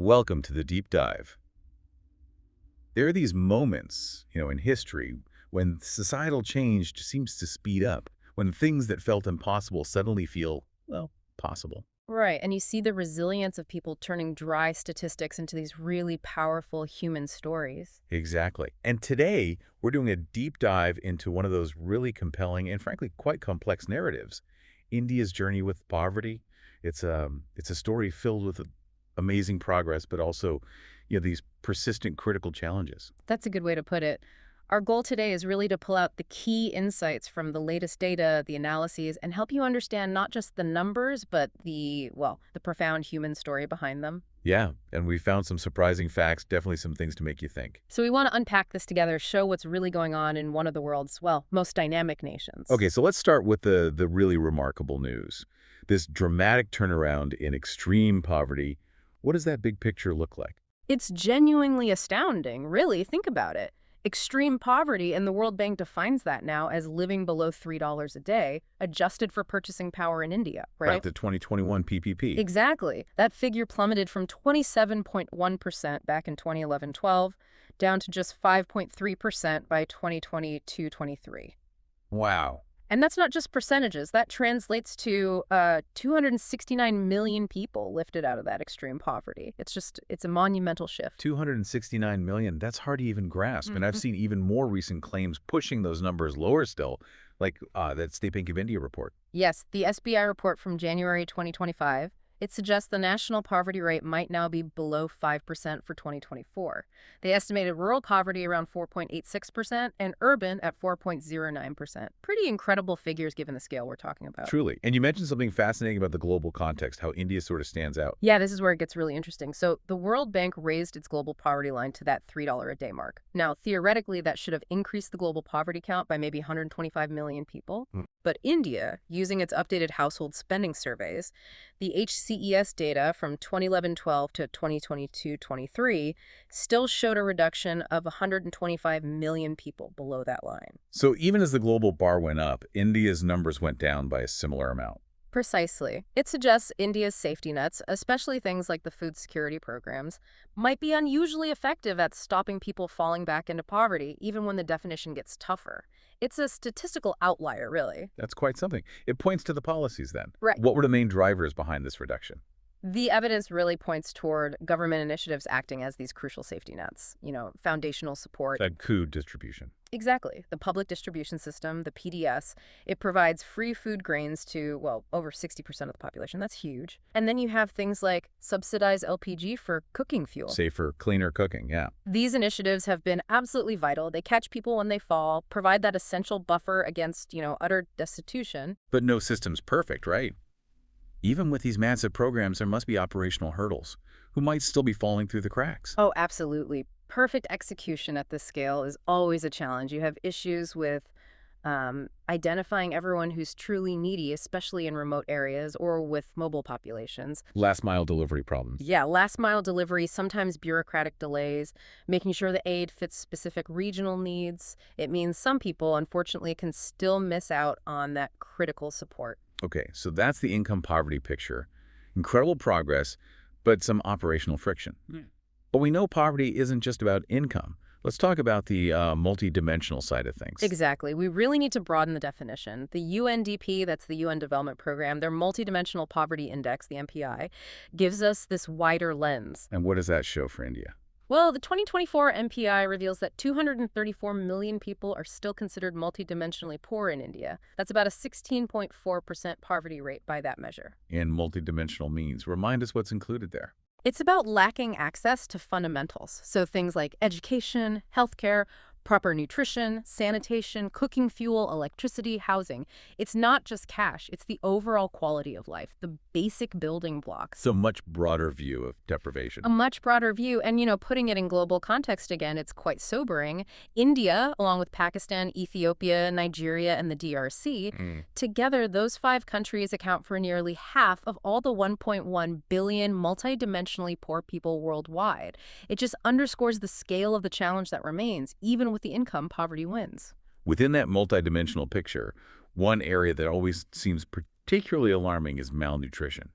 Welcome to the deep dive. There are these moments, in history when societal change seems to speed up, when things that felt impossible suddenly feel, well, possible. Right, and you see the resilience of people turning dry statistics into these really powerful human stories. Exactly. And today, we're doing a deep dive into one of those really compelling and frankly quite complex narratives, India's journey with poverty. It's a story filled with amazing progress, but also, these persistent critical challenges. That's a good way to put it. Our goal today is really to pull out the key insights from the latest data, the analyses, and help you understand not just the numbers, but the profound human story behind them. Yeah, and we found some surprising facts, definitely some things to make you think. So we want to unpack this together, show what's really going on in one of the world's, most dynamic nations. Okay, so let's start with the really remarkable news. This dramatic turnaround in extreme poverty. What does that big picture look like? It's genuinely astounding, really. Think about it. Extreme poverty, and the World Bank defines that now as living below $3 a day, adjusted for purchasing power in India, right? The 2021 PPP. Exactly. That figure plummeted from 27.1% back in 2011-12 down to just 5.3% by 2022-23. Wow. And that's not just percentages. That translates to 269 million people lifted out of that extreme poverty. It's a monumental shift. 269 million, that's hard to even grasp. And I've Mhm. seen even more recent claims pushing those numbers lower still, like that State Bank of India report. Yes, the SBI report from January 2025, it suggests the national poverty rate might now be below 5% for 2024. They estimated rural poverty around 4.86% and urban at 4.09%. Pretty incredible figures given the scale we're talking about. Truly. And you mentioned something fascinating about the global context, how India sort of stands out. Yeah, this is where it gets really interesting. So the World Bank raised its global poverty line to that $3 a day mark. Now, theoretically, that should have increased the global poverty count by maybe 125 million people. But India, using its updated household spending surveys, the HCES data from 2011-12 to 2022-23 still showed a reduction of 125 million people below that line. So even as the global bar went up, India's numbers went down by a similar amount. Precisely. It suggests India's safety nets, especially things like the food security programs, might be unusually effective at stopping people falling back into poverty, even when the definition gets tougher. It's a statistical outlier, really. That's quite something. It points to the policies then. Right. What were the main drivers behind this reduction? The evidence really points toward government initiatives acting as these crucial safety nets, foundational support. That food distribution. Exactly. The public distribution system, the PDS, it provides free food grains to, over 60% of the population. That's huge. And then you have things like subsidized LPG for cooking fuel. Safer, cleaner cooking, yeah. These initiatives have been absolutely vital. They catch people when they fall, provide that essential buffer against, utter destitution. But no system's perfect, right? Even with these massive programs, there must be operational hurdles who might still be falling through the cracks. Oh, absolutely. Perfect execution at this scale is always a challenge. You have issues with identifying everyone who's truly needy, especially in remote areas or with mobile populations. Last mile delivery problems. Yeah, last mile delivery, sometimes bureaucratic delays, making sure the aid fits specific regional needs. It means some people, unfortunately, can still miss out on that critical support. Okay, so that's the income poverty picture. Incredible progress, but some operational friction. But we know poverty isn't just about income. Let's talk about the multidimensional side of things. Exactly. We really need to broaden the definition. The UNDP, that's the UN Development Program, their Multidimensional Poverty Index, the MPI, gives us this wider lens. And what does that show for India? Well, the 2024 MPI reveals that 234 million people are still considered multidimensionally poor in India. That's about a 16.4% poverty rate by that measure. And multidimensional means. Remind us what's included there. It's about lacking access to fundamentals, so things like education, healthcare, proper nutrition, sanitation, cooking fuel, electricity, housing. It's not just cash, it's the overall quality of life, the basic building blocks. So much broader view of deprivation. A much broader view, and putting it in global context again, it's quite sobering. India, along with Pakistan, Ethiopia, Nigeria, and the DRC, together those 5 countries account for nearly half of all the 1.1 billion multidimensionally poor people worldwide. It just underscores the scale of the challenge that remains, even with the income poverty wins. Within that multidimensional picture, one area that always seems particularly alarming is malnutrition,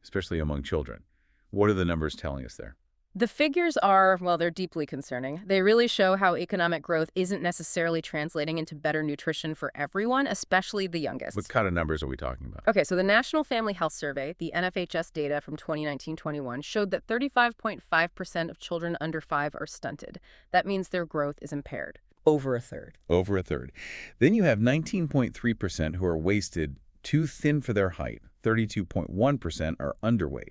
especially among children. What are the numbers telling us there? The figures are, well, they're deeply concerning. They really show how economic growth isn't necessarily translating into better nutrition for everyone, especially the What youngest. kind of numbers are we talking about? Okay, so the National Family Health Survey, the NFHS data from 2019-21, showed that 35.5% of children under 5 are stunted. That means their growth is impaired. Over a third. Over a third. Then you have 19.3% who are wasted, too thin for their height. 32.1% are underweight.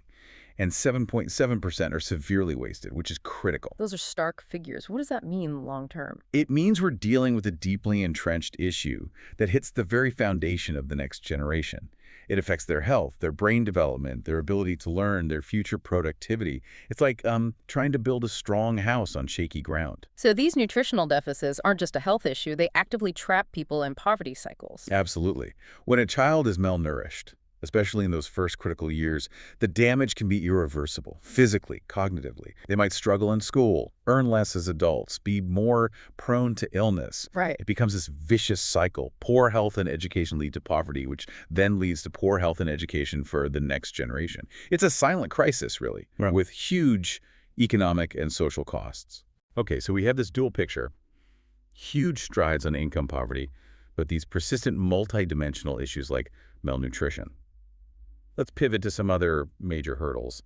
And 7.7% are severely wasted, which is critical. Those are stark figures. What does that mean long term? It means we're dealing with a deeply entrenched issue that hits the very foundation of the next generation. It affects their health, their brain development, their ability to learn, their future productivity. It's like trying to build a strong house on shaky ground. So these nutritional deficits aren't just a health issue, they actively trap people in poverty cycles. Absolutely. When a child is malnourished, especially in those first critical years, the damage can be irreversible, physically, cognitively. They might struggle in school, earn less as adults, be more prone to illness. Right. It becomes this vicious cycle. Poor health and education lead to poverty, which then leads to poor health and education for the next generation. It's a silent crisis, really, Right. with huge economic and social costs. Okay, so we have this dual picture. Huge strides on income poverty, but these persistent multidimensional issues like malnutrition. Let's pivot to some other major hurdles.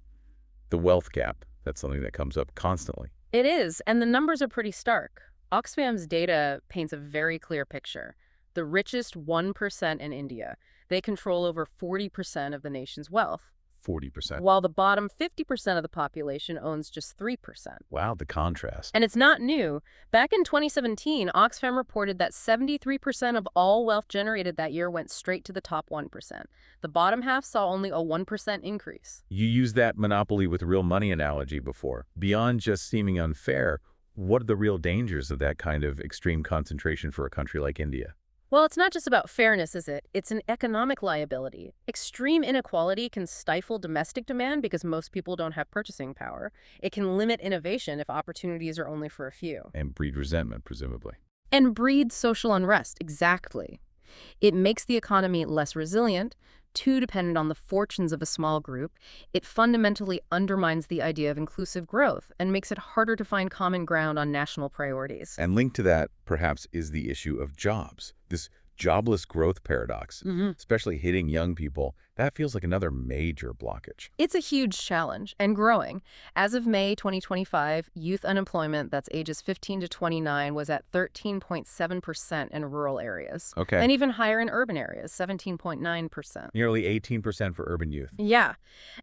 The wealth gap, that's something that comes up constantly. It is, and the numbers are pretty stark. Oxfam's data paints a very clear picture. The richest 1% in India, they control over 40% of the nation's wealth, 40%. while the bottom 50% of the population owns just 3%. Wow, the contrast. And it's not new. Back in 2017, Oxfam reported that 73% of all wealth generated that year went straight to the top 1%. The bottom half saw only a 1% increase. You used that monopoly with real money analogy before. Beyond just seeming unfair, what are the real dangers of that kind of extreme concentration for a country like India? Well, it's not just about fairness, is it? It's an economic liability. Extreme inequality can stifle domestic demand because most people don't have purchasing power. It can limit innovation if opportunities are only for a few. And breed resentment, presumably. And breed social unrest, exactly. It makes the economy less resilient, too dependent on the fortunes of a small group. It fundamentally undermines the idea of inclusive growth and makes it harder to find common ground on national priorities. And linked to that, perhaps, is the issue of jobs. This jobless growth paradox, especially hitting young people, that feels like another major blockage. It's a huge challenge and growing. As of May 2025, youth unemployment that's ages 15 to 29 was at 13.7% in rural areas. Okay. And even higher in urban areas, 17.9%. Nearly 18% for urban youth. Yeah.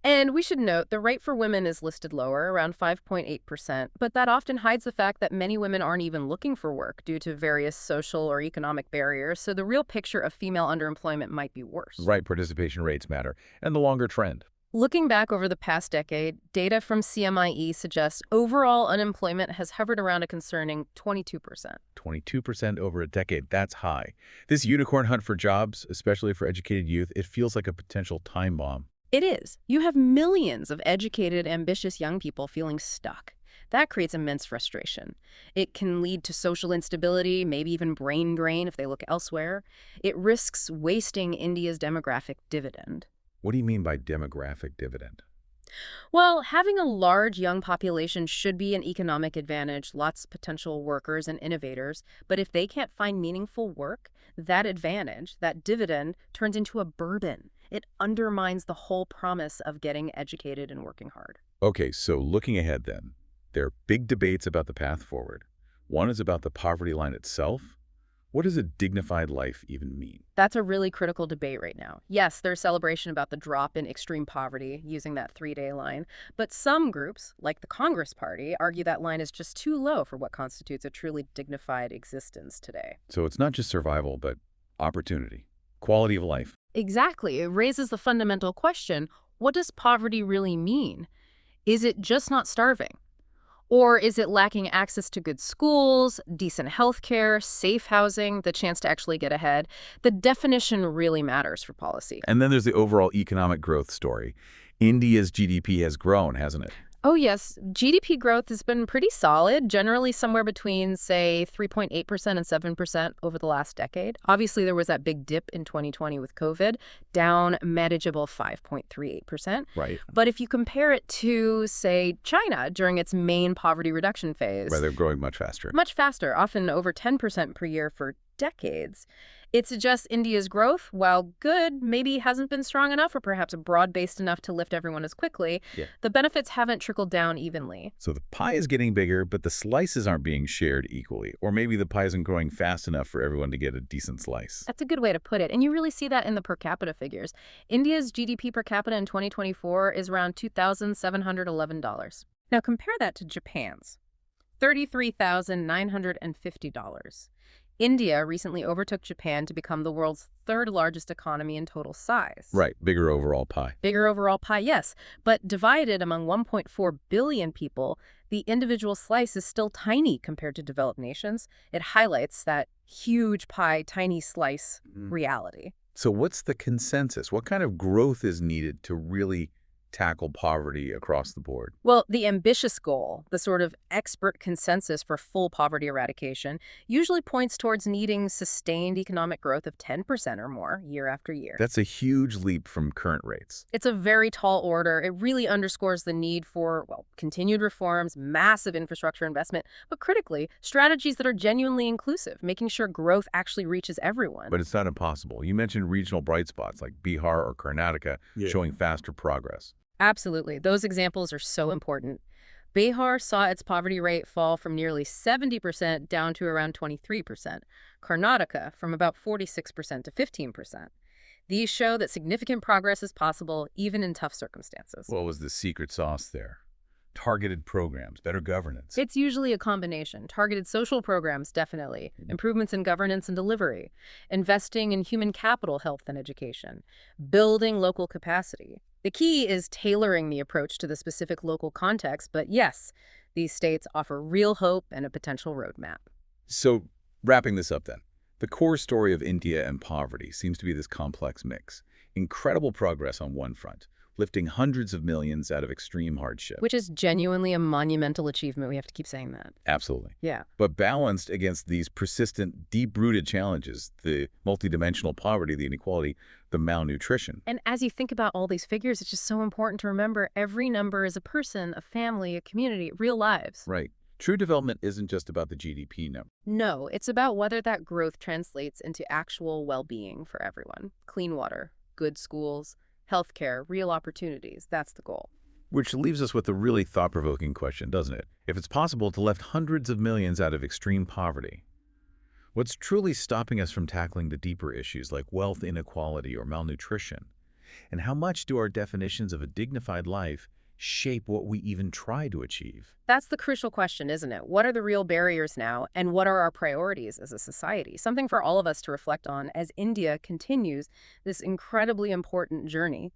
And we should note the rate for women is listed lower, around 5.8%, but that often hides the fact that many women aren't even looking for work due to various social or economic barriers, so the real picture of female underemployment might be worse. Right, participation rates matter. And the longer trend. Looking back over the past decade, data from CMIE suggests overall unemployment has hovered around a concerning 22%. 22% over a decade, that's high. This unicorn hunt for jobs, especially for educated youth, it feels like a potential time bomb. It is. You have millions of educated, ambitious young people feeling stuck. That creates immense frustration. It can lead to social instability, maybe even brain drain if they look elsewhere. It risks wasting India's demographic dividend. What do you mean by demographic dividend? Well, having a large young population should be an economic advantage, lots of potential workers and innovators, but if they can't find meaningful work, that advantage, that dividend, turns into a burden. It undermines the whole promise of getting educated and working hard. Okay, so looking ahead then, there are big debates about the path forward. One is about the poverty line itself. What does a dignified life even mean? That's a really critical debate right now. Yes, there's celebration about the drop in extreme poverty, using that 3-day line. But some groups, like the Congress Party, argue that line is just too low for what constitutes a truly dignified existence today. So it's not just survival, but opportunity, quality of life. Exactly. It raises the fundamental question, what does poverty really mean? Is it just not starving? Or is it lacking access to good schools, decent health care, safe housing, the chance to actually get ahead? The definition really matters for policy. And then there's the overall economic growth story. India's GDP has grown, hasn't it? Oh, yes. GDP growth has been pretty solid, generally somewhere between, say, 3.8% and 7% over the last decade. Obviously, there was that big dip in 2020 with COVID, down manageable 5.38%. Right. But if you compare it to, say, China during its main poverty reduction Right, phase, they're growing much faster. much faster, often over 10% per year for decades. It suggests India's growth, while good, maybe hasn't been strong enough or perhaps broad-based enough to lift everyone as quickly. Yeah. The benefits haven't trickled down evenly. So the pie is getting bigger, but the slices aren't being shared equally. Or maybe the pie isn't growing fast enough for everyone to get a decent slice. That's a good way to put it. And you really see that in the per capita figures. India's GDP per capita in 2024 is around $2,711. Now compare that to Japan's, $33,950. India recently overtook Japan to become the world's third largest economy in total size. Right, bigger overall pie. Bigger overall pie, yes, but divided among 1.4 billion people, the individual slice is still tiny compared to developed nations. It highlights that huge pie, tiny slice reality. So what's the consensus? What kind of growth is needed to really tackle poverty across the board? Well, the ambitious goal, the sort of expert consensus for full poverty eradication, usually points towards needing sustained economic growth of 10% or more year after year. That's a huge leap from current rates. It's a very tall order. It really underscores the need for, well, continued reforms, massive infrastructure investment, but critically, strategies that are genuinely inclusive, making sure growth actually reaches everyone. But it's not impossible. You mentioned regional bright spots like Bihar or Karnataka showing faster progress. Absolutely. Those examples are so important. Bihar saw its poverty rate fall from nearly 70% down to around 23%. Karnataka from about 46% to 15%. These show that significant progress is possible even in tough circumstances. What was the secret sauce there? Targeted programs, better governance. It's usually a combination. Targeted social programs, definitely. Improvements in governance and delivery. Investing in human capital, health, and education. Building local capacity. The key is tailoring the approach to the specific local context, but yes, these states offer real hope and a potential roadmap. So, wrapping this up then, the core story of India and poverty seems to be this complex mix. Incredible progress on one front, lifting hundreds of millions out of extreme hardship. Which is genuinely a monumental achievement. We have to keep saying that. Absolutely. Yeah. But balanced against these persistent, deep-rooted challenges, the multidimensional poverty, the inequality, the malnutrition. And as you think about all these figures, it's just so important to remember every number is a person, a family, a community, real lives. Right. True development isn't just about the GDP number. No, it's about whether that growth translates into actual well-being for everyone. Clean water, good schools, healthcare, real opportunities. That's the goal. Which leaves us with a really thought-provoking question, doesn't it? If it's possible to lift hundreds of millions out of extreme poverty, what's truly stopping us from tackling the deeper issues like wealth inequality or malnutrition? And how much do our definitions of a dignified life shape what we even try to achieve? That's the crucial question, isn't it? What are the real barriers now, and what are our priorities as a society? Something for all of us to reflect on as India continues this incredibly important journey.